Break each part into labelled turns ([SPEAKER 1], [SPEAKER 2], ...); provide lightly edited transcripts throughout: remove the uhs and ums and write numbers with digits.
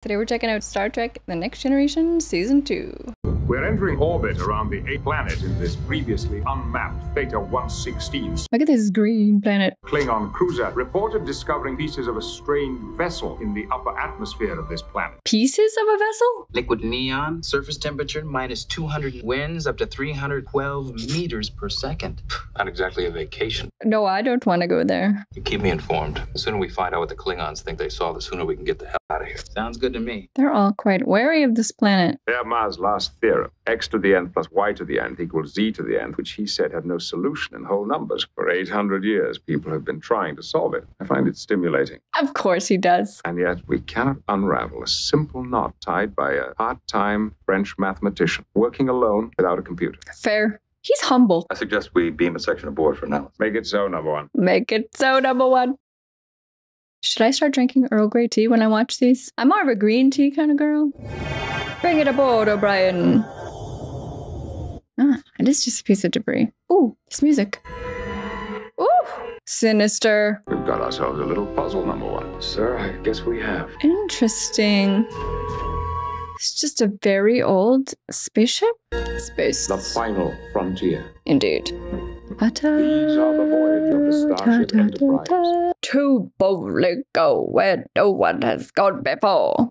[SPEAKER 1] Today we're checking out Star Trek The Next Generation Season 2.
[SPEAKER 2] We're entering orbit around the 8th planet in this previously unmapped Theta 116.
[SPEAKER 1] Look at this green planet.
[SPEAKER 2] Klingon cruiser reported discovering pieces of a strange vessel in the upper atmosphere of this planet.
[SPEAKER 1] Pieces of a vessel?
[SPEAKER 3] Liquid neon, surface temperature minus 200, winds up to 312 meters per second. Not exactly a vacation.
[SPEAKER 1] No, I don't want to go there.
[SPEAKER 3] You keep me informed. The sooner we find out what the Klingons think they saw, the sooner we can get the hell out of here. Sounds good to me.
[SPEAKER 1] They're all quite wary of this planet.
[SPEAKER 2] Fermat's last theorem, x to the nth plus y to the nth equals z to the nth, which he said had no solution in whole numbers. For 800 years, people have been trying to solve it. I find it stimulating.
[SPEAKER 1] Of course he does.
[SPEAKER 2] And yet, we cannot unravel a simple knot tied by a part-time French mathematician working alone without a computer.
[SPEAKER 1] Fair. He's humble.
[SPEAKER 4] I suggest we beam a section aboard for now.
[SPEAKER 2] Make it so, number one.
[SPEAKER 1] Make it so, number one. Should I start drinking Earl Grey tea when I watch these? I'm more of a green tea kind of girl. Bring it aboard, O'Brien. Ah, it is just a piece of debris. Ooh, this music. Ooh, sinister.
[SPEAKER 2] We've got ourselves a little puzzle, number one.
[SPEAKER 4] Sir, I guess we have.
[SPEAKER 1] Interesting. It's just a very old spaceship? Space.
[SPEAKER 2] The final frontier.
[SPEAKER 1] Indeed.
[SPEAKER 2] These are the voyage of the Starship Enterprise.
[SPEAKER 1] To boldly go where no one has gone before.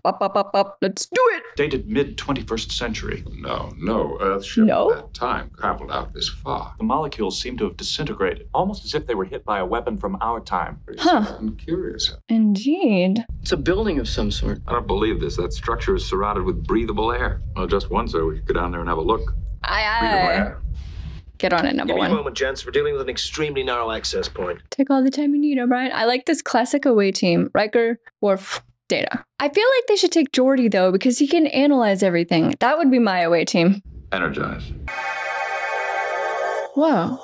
[SPEAKER 1] Up, let's do it!
[SPEAKER 5] Dated mid-21st century.
[SPEAKER 2] No Earthship
[SPEAKER 1] No?
[SPEAKER 2] at that time traveled out this far.
[SPEAKER 5] The molecules seem to have disintegrated, almost as if they were hit by a weapon from our time.
[SPEAKER 1] Huh.
[SPEAKER 2] I'm curious.
[SPEAKER 1] Indeed.
[SPEAKER 3] It's a building of some sort.
[SPEAKER 4] I don't believe this. That structure is surrounded with breathable air. Well, just one, sir. We could go down there and have a look.
[SPEAKER 1] Aye. Get on it, number
[SPEAKER 6] Give me a
[SPEAKER 1] one.
[SPEAKER 6] moment, gents. We're dealing with an extremely narrow access point.
[SPEAKER 1] Take all the time you need, O'Brien. I like this classic away team. Riker, Worf, Data. I feel like they should take Geordi, though, because he can analyze everything. That would be my away team.
[SPEAKER 4] Energize.
[SPEAKER 1] Whoa.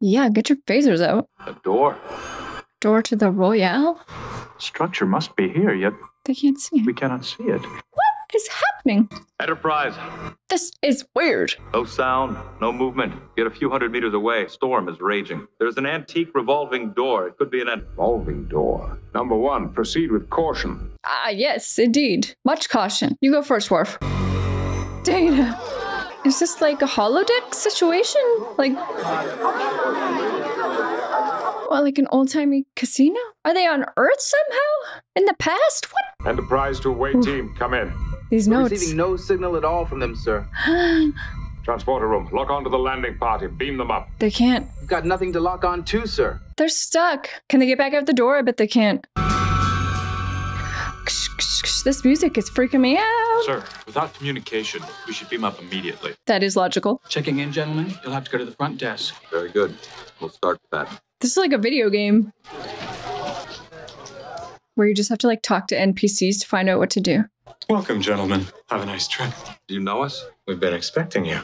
[SPEAKER 1] Yeah, get your phasers out.
[SPEAKER 5] A door.
[SPEAKER 1] Door to the Royale?
[SPEAKER 5] Structure must be here, yet
[SPEAKER 1] They can't see
[SPEAKER 5] we
[SPEAKER 1] it.
[SPEAKER 5] cannot see it.
[SPEAKER 1] What is happening?
[SPEAKER 4] Enterprise.
[SPEAKER 1] This is weird.
[SPEAKER 4] No sound, no movement. Get a few hundred meters away. Storm is raging. There's an antique revolving door. It could be an
[SPEAKER 2] Revolving door. Number one, proceed with caution.
[SPEAKER 1] Ah, yes, indeed. Much caution. You go first, Worf. Data. Is this like a holodeck situation? Like... Well, like an old-timey casino? Are they on Earth somehow? In the past? What?
[SPEAKER 2] Enterprise to away team, come in.
[SPEAKER 1] These
[SPEAKER 3] We're
[SPEAKER 1] notes.
[SPEAKER 3] receiving no signal at all from them, sir.
[SPEAKER 2] Transporter room, lock onto the landing party, beam them up.
[SPEAKER 1] They can't.
[SPEAKER 3] We've got nothing to lock on to, sir.
[SPEAKER 1] They're stuck. Can they get back out the door? I bet they can't. This music is freaking me out.
[SPEAKER 5] Sir, without communication, we should beam up immediately.
[SPEAKER 1] That is logical.
[SPEAKER 7] Checking in, gentlemen. You'll have to go to the front desk.
[SPEAKER 4] Very good. We'll start with that.
[SPEAKER 1] This is like a video game. Where you just have to like talk to NPCs to find out what to do.
[SPEAKER 8] Welcome, gentlemen. Have a nice trip.
[SPEAKER 4] Do you know us?
[SPEAKER 8] We've been expecting you.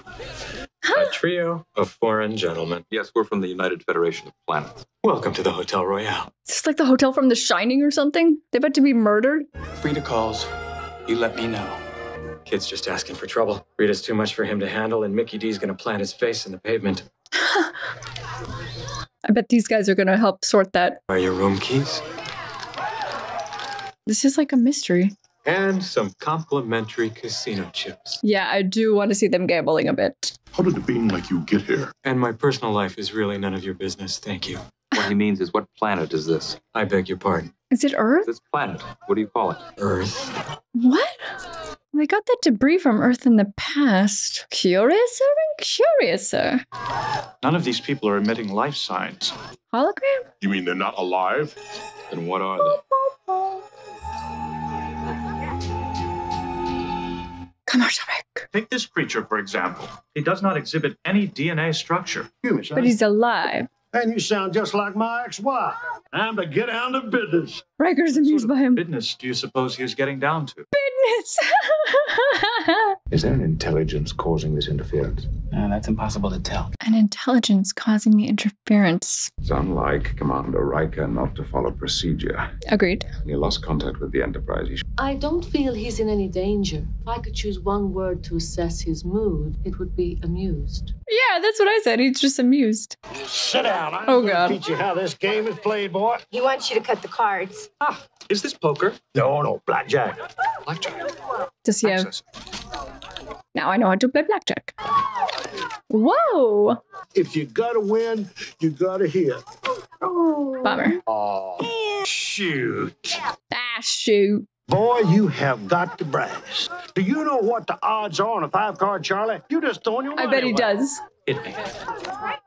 [SPEAKER 8] A trio of foreign gentlemen.
[SPEAKER 4] Yes, we're from the United Federation of Planets.
[SPEAKER 8] Welcome to the Hotel Royale.
[SPEAKER 1] Is this like the hotel from The Shining or something? They're about to be murdered?
[SPEAKER 7] Free calls. You let me know.
[SPEAKER 8] Kid's just asking for trouble. Rita's too much for him to handle, and Mickey D's gonna plant his face in the pavement.
[SPEAKER 1] I bet these guys are gonna help sort that.
[SPEAKER 8] Are your room keys?
[SPEAKER 1] This is like a mystery.
[SPEAKER 8] And some complimentary casino chips.
[SPEAKER 1] Yeah, I do want to see them gambling a bit.
[SPEAKER 9] How did it being like you get here?
[SPEAKER 8] And my personal life is really none of your business, thank you.
[SPEAKER 4] What he means is, what planet is this?
[SPEAKER 8] I beg your pardon.
[SPEAKER 1] Is it Earth?
[SPEAKER 4] This planet. What do you call it?
[SPEAKER 8] Earth.
[SPEAKER 1] What? They got that debris from Earth in the past. Curiouser and curiouser.
[SPEAKER 5] None of these people are emitting life signs.
[SPEAKER 1] Hologram?
[SPEAKER 9] You mean they're not alive?
[SPEAKER 4] Then what are they?
[SPEAKER 1] Come on, Shrek.
[SPEAKER 5] Take this creature, for example. He does not exhibit any DNA structure.
[SPEAKER 1] But he's alive.
[SPEAKER 10] And you sound just like my ex-wife. Time to get down to business.
[SPEAKER 1] Riker's amused by him.
[SPEAKER 5] Business do you suppose he is getting down to?
[SPEAKER 1] Business!
[SPEAKER 2] Is there an intelligence causing this interference?
[SPEAKER 3] That's impossible to tell.
[SPEAKER 1] An intelligence causing the interference.
[SPEAKER 2] It's unlike Commander Riker not to follow procedure.
[SPEAKER 1] Agreed.
[SPEAKER 2] He lost contact with the Enterprise.
[SPEAKER 11] I don't feel he's in any danger. If I could choose one word to assess his mood, it would be amused.
[SPEAKER 1] Yeah, that's what I said. He's just amused.
[SPEAKER 10] Sit down. I'm
[SPEAKER 1] Oh,
[SPEAKER 10] gonna
[SPEAKER 1] God.
[SPEAKER 10] teach you how this game is played, boy.
[SPEAKER 12] He wants you to cut the cards.
[SPEAKER 6] Is this poker?
[SPEAKER 10] No, blackjack.
[SPEAKER 6] Blackjack.
[SPEAKER 1] Does he have... Now I know how to play blackjack. Whoa!
[SPEAKER 10] If you gotta win, you gotta hit.
[SPEAKER 1] Bummer.
[SPEAKER 10] Oh, shoot.
[SPEAKER 1] Ah, shoot.
[SPEAKER 10] Boy, you have got the brass. Do you know what the odds are on a 5-card, Charlie? You just throwing your money
[SPEAKER 1] I bet he
[SPEAKER 10] away.
[SPEAKER 1] does.
[SPEAKER 6] Hit me.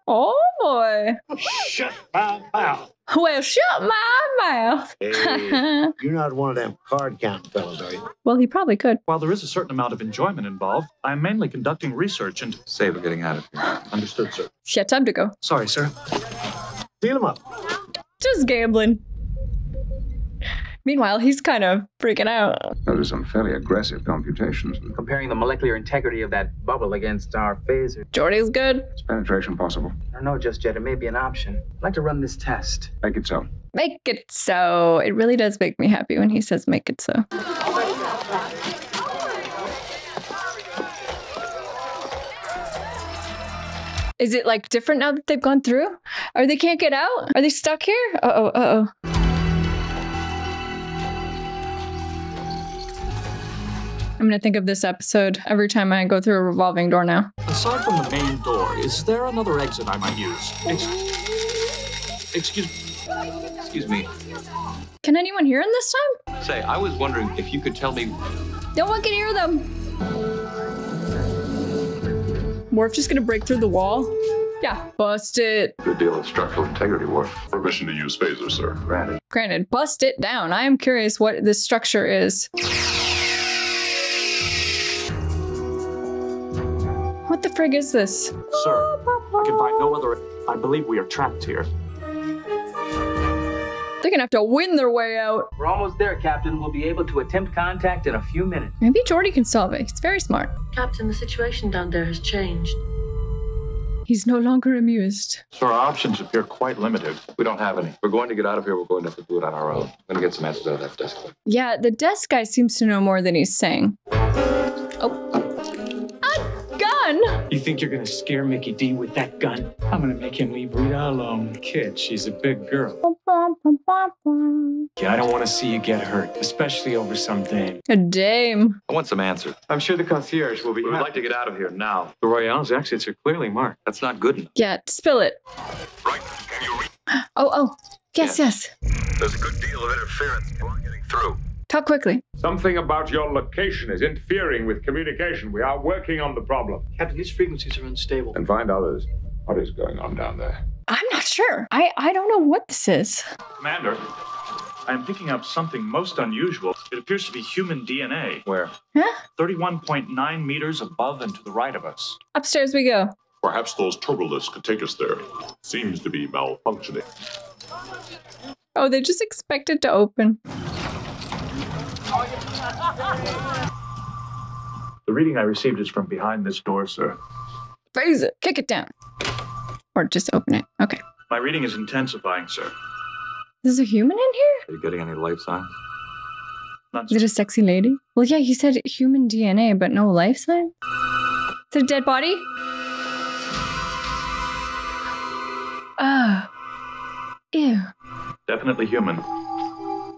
[SPEAKER 1] Oh, boy.
[SPEAKER 10] Shut my mouth.
[SPEAKER 1] Well, shut my mouth.
[SPEAKER 10] Hey, you're not one of them card counting fellas, are you?
[SPEAKER 1] Well, he probably could.
[SPEAKER 5] While there is a certain amount of enjoyment involved, I'm mainly conducting research into...
[SPEAKER 4] Say we're getting out of here.
[SPEAKER 5] Understood, sir.
[SPEAKER 1] Yeah, time to go.
[SPEAKER 5] Sorry, sir.
[SPEAKER 10] Seal him up.
[SPEAKER 1] Just gambling. Meanwhile, he's kind of freaking out.
[SPEAKER 2] Those are some fairly aggressive computations.
[SPEAKER 3] Comparing the molecular integrity of that bubble against our phaser.
[SPEAKER 1] Jordy's good.
[SPEAKER 2] Is penetration possible?
[SPEAKER 3] I don't know just yet. It may be an option. I'd like to run this test.
[SPEAKER 2] Make it so.
[SPEAKER 1] Make it so. It really does make me happy when he says make it so. Is it like different now that they've gone through? Or they can't get out? Are they stuck here? Uh-oh, uh-oh. I'm gonna think of this episode every time I go through a revolving door now.
[SPEAKER 5] Aside from the main door, is there another exit I might use? Excuse me.
[SPEAKER 1] Can anyone hear him this time?
[SPEAKER 4] Say, I was wondering if you could tell me...
[SPEAKER 1] No one can hear them. Worf just gonna break through the wall? Yeah, bust it.
[SPEAKER 2] Good deal of structural integrity work.
[SPEAKER 9] Permission to use phaser, sir.
[SPEAKER 2] Granted.
[SPEAKER 1] Granted, bust it down. I am curious what this structure is. What the frig is this?
[SPEAKER 5] Sir, I can find no other... I believe we are trapped here.
[SPEAKER 1] They're gonna have to win their way out.
[SPEAKER 3] We're almost there, Captain. We'll be able to attempt contact in a few minutes.
[SPEAKER 1] Maybe Geordi can solve it. He's very smart.
[SPEAKER 11] Captain, the situation down there has changed.
[SPEAKER 1] He's no longer amused.
[SPEAKER 5] Sir, our options appear quite limited.
[SPEAKER 4] We don't have any. We're going to get out of here. We're going to have to do it on our own. I'm going to get some answers out of that desk.
[SPEAKER 1] Yeah, the desk guy seems to know more than he's saying. Oh. A gun!
[SPEAKER 7] You think you're gonna scare Mickey D with that gun? I'm gonna make him leave Rita alone. Kid, she's a big girl. Yeah, I don't want to see you get hurt, especially over some dame.
[SPEAKER 1] A dame.
[SPEAKER 4] I want some answers.
[SPEAKER 8] I'm sure the concierge will be
[SPEAKER 4] We would like to get out of here now.
[SPEAKER 5] The Royale's exits are clearly marked.
[SPEAKER 4] That's not good enough.
[SPEAKER 1] Yeah, spill it.
[SPEAKER 9] Right, can you read?
[SPEAKER 1] Oh. Yes.
[SPEAKER 9] There's a good deal of interference. You aren't getting through.
[SPEAKER 1] Talk quickly.
[SPEAKER 2] Something about your location is interfering with communication. We are working on the problem.
[SPEAKER 7] Captain, these frequencies are unstable.
[SPEAKER 2] And find others. What is going on down there?
[SPEAKER 1] I'm not sure. I don't know what this is.
[SPEAKER 5] Commander, I am picking up something most unusual. It appears to be human DNA.
[SPEAKER 4] Where?
[SPEAKER 1] Huh?
[SPEAKER 5] 31.9 meters above and to the right of us.
[SPEAKER 1] Upstairs we go.
[SPEAKER 9] Perhaps those turbolifts could take us there. Seems to be malfunctioning.
[SPEAKER 1] Oh, they just expect it to open.
[SPEAKER 5] The reading I received is from behind this door, sir.
[SPEAKER 1] Phase it. Kick it down. Or just open it. Okay.
[SPEAKER 5] My reading is intensifying, sir.
[SPEAKER 1] Is there a human in here?
[SPEAKER 4] Are you getting any life signs?
[SPEAKER 5] Not
[SPEAKER 1] Is it a sexy lady? Well, yeah, he said human DNA, but no life sign. Is it a dead body? Oh. Ew.
[SPEAKER 5] definitely human.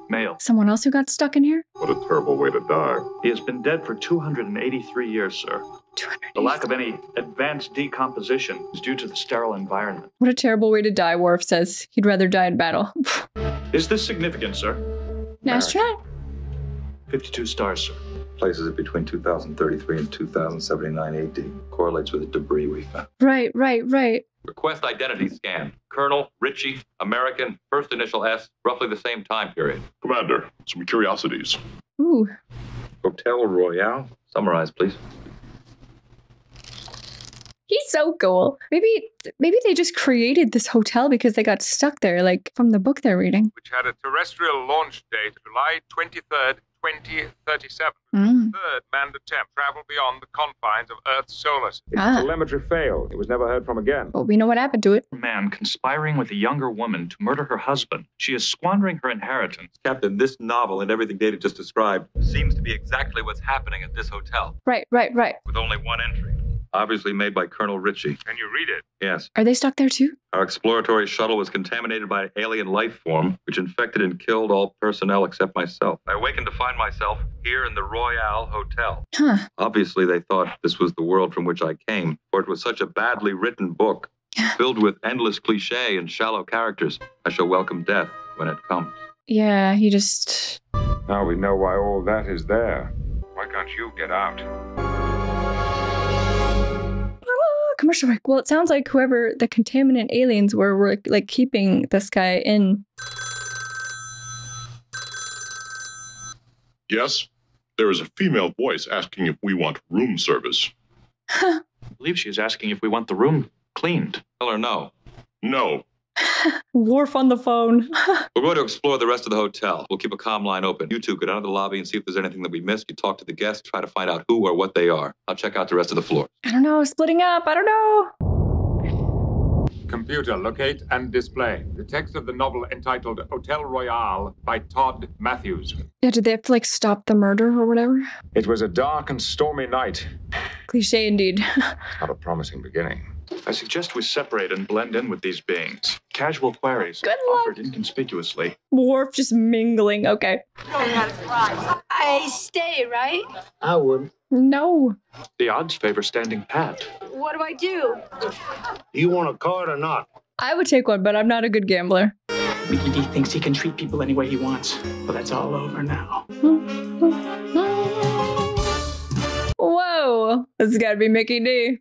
[SPEAKER 5] Male.
[SPEAKER 1] Someone else who got stuck in here?
[SPEAKER 9] What a terrible way to die.
[SPEAKER 5] He has been dead for 283 years, sir.
[SPEAKER 1] 283.
[SPEAKER 5] The lack of any advanced decomposition is due to the sterile environment.
[SPEAKER 1] What a terrible way to die, Worf says. He'd rather die in battle.
[SPEAKER 5] Is this significant, sir?
[SPEAKER 1] An astronaut?
[SPEAKER 5] 52 stars, sir.
[SPEAKER 4] Places it between 2033 and 2079 AD. Correlates with the debris we found.
[SPEAKER 1] Right.
[SPEAKER 4] Request identity scan. Colonel, Ritchie, American, first initial S, roughly the same time period.
[SPEAKER 9] Commander, some curiosities.
[SPEAKER 1] Ooh.
[SPEAKER 4] Hotel Royale. Summarize, please.
[SPEAKER 1] He's so cool. Maybe they just created this hotel because they got stuck there, like from the book they're reading.
[SPEAKER 2] Which had a terrestrial launch date July 23rd, 2037.
[SPEAKER 1] Mm.
[SPEAKER 2] Third manned attempt traveled beyond the confines of Earth's solar system. Its
[SPEAKER 1] Ah.
[SPEAKER 2] telemetry failed. It was never heard from again.
[SPEAKER 1] But we know what happened to it.
[SPEAKER 5] A man conspiring with a younger woman to murder her husband. She is squandering her inheritance.
[SPEAKER 4] Captain, this novel and everything Data just described seems to be exactly what's happening at this hotel.
[SPEAKER 1] Right.
[SPEAKER 4] With only one entry. Obviously made by Colonel Ritchie.
[SPEAKER 2] Can you read it?
[SPEAKER 4] Yes.
[SPEAKER 1] Are they stuck there too?
[SPEAKER 4] Our exploratory shuttle was contaminated by alien life form, which infected and killed all personnel except myself. I awakened to find myself here in the Royale Hotel.
[SPEAKER 1] Huh.
[SPEAKER 4] Obviously, they thought this was the world from which I came, for it was such a badly written book, filled with endless cliche and shallow characters. I shall welcome death when it comes.
[SPEAKER 1] Yeah, he just...
[SPEAKER 2] Now we know why all that is there. Why can't you get out?
[SPEAKER 1] Commercial break. Well, it sounds like whoever the contaminant aliens were like keeping this guy in.
[SPEAKER 9] Yes, there is a female voice asking if we want room service.
[SPEAKER 5] I believe she is asking if we want the room cleaned.
[SPEAKER 4] Tell her no.
[SPEAKER 9] No.
[SPEAKER 1] Worf on the phone.
[SPEAKER 4] We're going to explore the rest of the hotel. We'll keep a comm line open. You two go down to the lobby and see if there's anything that we missed. You talk to the guests, try to find out who or what they are. I'll check out the rest of the floor.
[SPEAKER 1] I don't know, splitting up. I don't know.
[SPEAKER 2] Computer, locate and display the text of the novel entitled Hotel Royale by Todd Matthews.
[SPEAKER 1] Yeah, did they have to like stop the murder or whatever?
[SPEAKER 2] It was a dark and stormy night.
[SPEAKER 1] Cliche indeed.
[SPEAKER 2] Not a promising beginning.
[SPEAKER 5] I suggest we separate and blend in with these beings. Casual queries
[SPEAKER 1] Good luck.
[SPEAKER 5] offered inconspicuously.
[SPEAKER 1] Worf just mingling. Okay.
[SPEAKER 12] I stay, right?
[SPEAKER 10] I wouldn't.
[SPEAKER 1] No.
[SPEAKER 5] The odds favor standing pat.
[SPEAKER 12] What do I do?
[SPEAKER 10] You want a card or not?
[SPEAKER 1] I would take one, but I'm not a good gambler.
[SPEAKER 7] Mickey D thinks he can treat people any way he wants. But that's all over now.
[SPEAKER 1] Whoa. This has got to be Mickey D.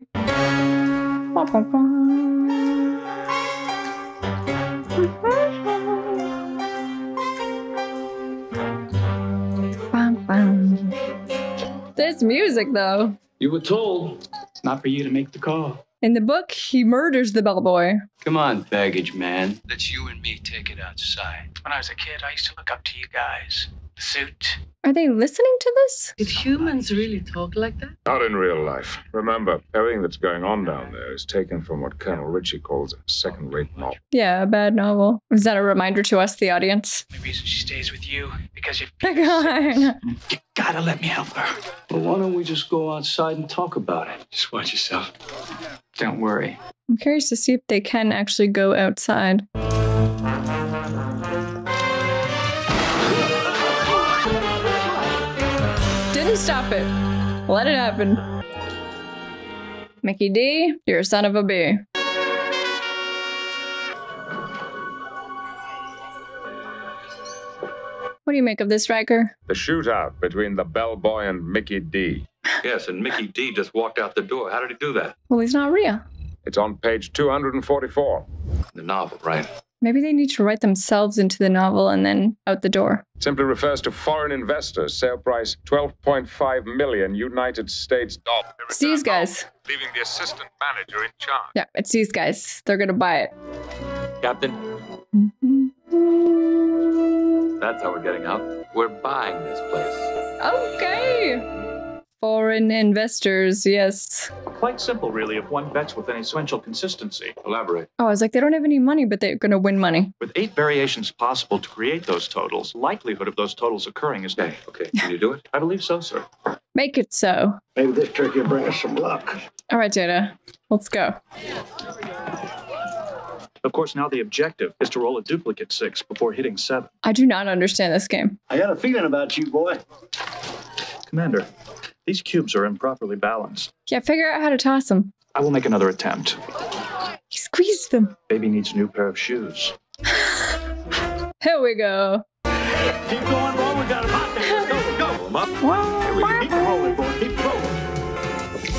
[SPEAKER 1] This music, though.
[SPEAKER 7] You were told. It's not for you to make the call.
[SPEAKER 1] In the book, he murders the bellboy.
[SPEAKER 13] Come on, baggage man. Let's you and me take it outside.
[SPEAKER 7] When I was a kid, I used to look up to you guys. The suit.
[SPEAKER 1] Are they listening to this?
[SPEAKER 11] Did humans really talk like that?
[SPEAKER 2] Not in real life. Remember, everything that's going on down there is taken from what Colonel Ritchie calls a second-rate novel.
[SPEAKER 1] Yeah, a bad novel. Is that a reminder to us, the audience?
[SPEAKER 7] The reason she stays with you, because if
[SPEAKER 1] You
[SPEAKER 7] you gotta let me help her.
[SPEAKER 13] Well, why don't we just go outside and talk about it?
[SPEAKER 7] Just watch yourself. Don't worry.
[SPEAKER 1] I'm curious to see if they can actually go outside. Didn't stop it. Let it happen. Mickey D, you're a son of a bee. What do you make of this, Riker?
[SPEAKER 2] The shootout between the bellboy and Mickey D.
[SPEAKER 4] Yes, and Mickey D just walked out the door. How did he do that?
[SPEAKER 1] Well, he's not real.
[SPEAKER 2] It's on page 244.
[SPEAKER 4] The novel, right?
[SPEAKER 1] Maybe they need to write themselves into the novel and then out the door.
[SPEAKER 2] Simply refers to foreign investors. Sale price 12.5 million United States dollars.
[SPEAKER 1] It's these guys.
[SPEAKER 2] Leaving the assistant manager in charge.
[SPEAKER 1] Yeah, it's these guys. They're gonna buy it.
[SPEAKER 4] Captain, that's how we're getting out. We're buying this place.
[SPEAKER 1] Okay. Foreign investors, yes.
[SPEAKER 5] Quite simple, really, if one bets with any sequential consistency.
[SPEAKER 4] Elaborate.
[SPEAKER 1] Oh, I was like, they don't have any money, but they're gonna win money.
[SPEAKER 5] With 8 variations possible to create those totals, likelihood of those totals occurring is
[SPEAKER 4] Okay, can you do it?
[SPEAKER 5] I believe so, sir.
[SPEAKER 1] Make it so.
[SPEAKER 10] Maybe this trick will bring us some luck.
[SPEAKER 1] All right, Data. Let's go.
[SPEAKER 5] Of course, now the objective is to roll a duplicate 6 before hitting 7.
[SPEAKER 1] I do not understand this game.
[SPEAKER 10] I got a feeling about you, boy.
[SPEAKER 5] Commander, these cubes are improperly balanced.
[SPEAKER 1] Yeah, figure out how to toss them.
[SPEAKER 5] I will make another attempt.
[SPEAKER 1] You squeezed them.
[SPEAKER 5] Baby needs a new pair of shoes.
[SPEAKER 1] Here we go.
[SPEAKER 10] Keep going, boy. We got a hot there. Let's go.
[SPEAKER 4] Pull 'em up. Here we go.
[SPEAKER 10] Keep rolling, boy. Keep rolling.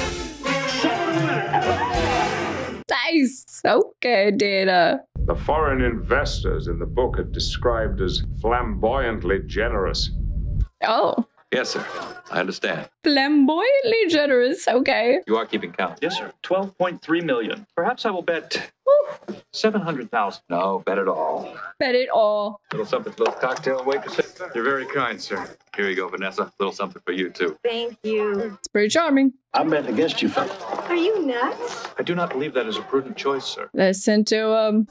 [SPEAKER 1] Nice. Okay, Data.
[SPEAKER 2] The foreign investors in the book are described as flamboyantly generous.
[SPEAKER 1] Oh.
[SPEAKER 4] Yes, sir. I understand.
[SPEAKER 1] Flamboyantly generous. Okay.
[SPEAKER 4] You are keeping count.
[SPEAKER 5] Yes, sir. 12.3 million. Perhaps I will bet 700,000.
[SPEAKER 4] No, bet it all.
[SPEAKER 1] Bet it all.
[SPEAKER 4] Little something for those cocktail waitresses. You're very kind, sir. Here you go, Vanessa. Little something for you, too.
[SPEAKER 12] Thank you.
[SPEAKER 1] It's pretty charming.
[SPEAKER 10] I'm betting against you, fella.
[SPEAKER 12] Are you nuts?
[SPEAKER 5] I do not believe that is a prudent choice, sir.
[SPEAKER 1] Listen to him.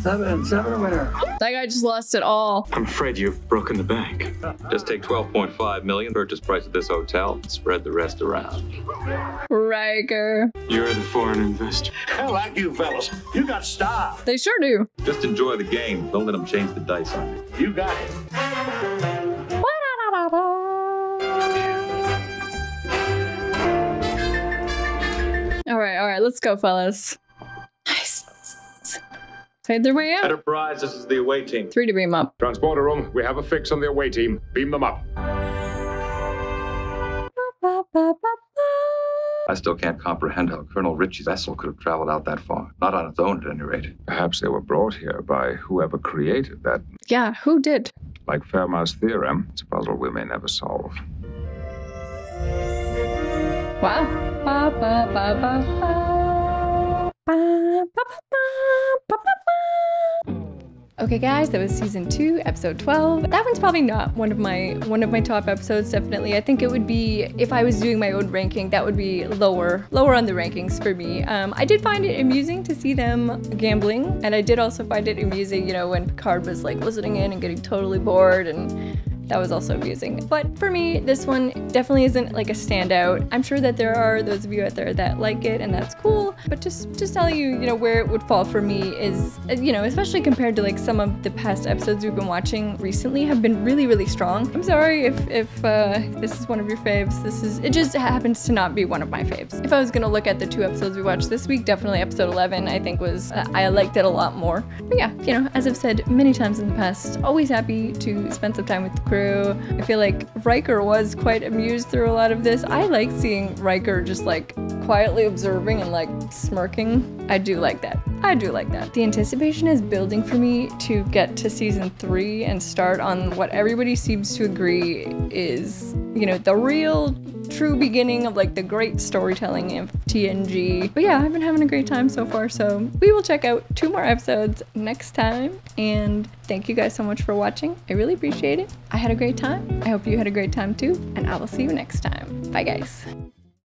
[SPEAKER 10] 7 winner.
[SPEAKER 1] That guy just lost it all.
[SPEAKER 7] I'm afraid you've broken the bank.
[SPEAKER 4] Just take $12.5 million, purchase price of this hotel, and spread the rest around.
[SPEAKER 1] Riker.
[SPEAKER 7] You're the foreign investor.
[SPEAKER 10] I like you fellas. You got style.
[SPEAKER 1] They sure do.
[SPEAKER 4] Just enjoy the game. Don't let them change the dice on you.
[SPEAKER 10] You got it.
[SPEAKER 1] All right, let's go, fellas. Nice. Fade their way out.
[SPEAKER 2] Enterprise, this is the away team.
[SPEAKER 1] 3 to beam up.
[SPEAKER 2] Transporter room, we have a fix on the away team. Beam them up.
[SPEAKER 4] I still can't comprehend how Colonel Ritchie's vessel could have traveled out that far. Not on its own, at any rate.
[SPEAKER 2] Perhaps they were brought here by whoever created that.
[SPEAKER 1] Yeah, who did?
[SPEAKER 2] Like Fermat's theorem, it's a puzzle we may never solve.
[SPEAKER 1] Wow. Ba, ba, ba, ba, ba. Ba, ba, ba, ba, ba, ba. Okay guys, that was season 2, episode 12. That one's probably not one of my top episodes, definitely. I think it would be, if I was doing my own ranking, that would be lower on the rankings for me. I did find it amusing to see them gambling, and I did also find it amusing, you know, when Picard was like listening in and getting totally bored, and that was also amusing. But for me, this one definitely isn't like a standout. I'm sure that there are those of you out there that like it, and that's cool. But just telling you, you know, where it would fall for me is, you know, especially compared to like some of the past episodes we've been watching recently have been really, really strong. I'm sorry if this is one of your faves. It just happens to not be one of my faves. If I was gonna look at the 2 episodes we watched this week, definitely episode 11 I think was, I liked it a lot more. But yeah, you know, as I've said many times in the past, always happy to spend some time with the crew. I feel like Riker was quite amused through a lot of this. I like seeing Riker just like quietly observing and like smirking. I do like that. I do like that. The anticipation is building for me to get to season 3 and start on what everybody seems to agree is, you know, the real true beginning of like the great storytelling of TNG. But yeah, I've been having a great time so far, so we will check out 2 more episodes next time. And thank you guys so much for watching. I really appreciate it. I had a great time. I hope you had a great time too, and I will see you next time. Bye guys.